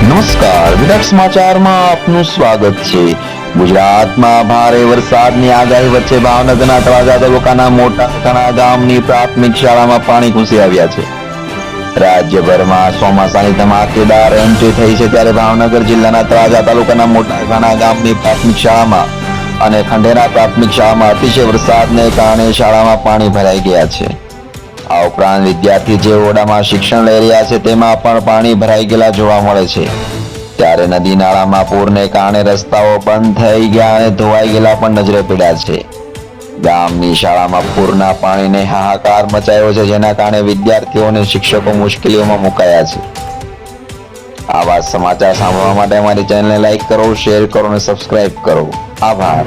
નમસ્કાર, વિરાટ સમાચારમાં આપનું સ્વાગત છે। ગુજરાતમાં ભારે વરસાદની આગાહી વચ્ચે ભાવનગરના તળાજા તાલુકાના મોટા કણા ગામની પ્રાથમિક શાળામાં પાણી ઘૂસી આવ્યા છે। રાજ્યભરમાં ચોમાસાની ધમાકેદાર એન્ટ્રી થઈ છે, ત્યારે ભાવનગર જિલ્લાના તળાજા તાલુકાના મોટા કણા ગામની પ્રાથમિક શાળામાં અને ખંડેરા પ્રાથમિક શાળામાં અતિશય વરસાદને કારણે શાળામાં પાણી ભરાઈ ગયા છે। આ ઉપરાંત વિદ્યાર્થી જે ઓરડામાં શિક્ષણ લઈ રહ્યા છે તેમાં પણ પાણી ભરાઈ ગયેલા જોવા મળે છે। ત્યારે નદી નાળામાં પૂરને કારણે રસ્તાઓ બંધ થઈ ગયા અને ધોવાઈ ગયેલા પણ નજરે પડ્યા છે। ગામની શાળામાં પૂરના પાણીને હાહાકાર મચાયો છે, જેના કારણે વિદ્યાર્થીઓ અને શિક્ષકો મુશ્કેલીઓમાં મુકાયા છે। આવા સમાચાર સાંભળવા માટે અમારી ચેનલને લાઈક કરો, શેર કરો અને સબસ્ક્રાઇબ કરો। આભાર।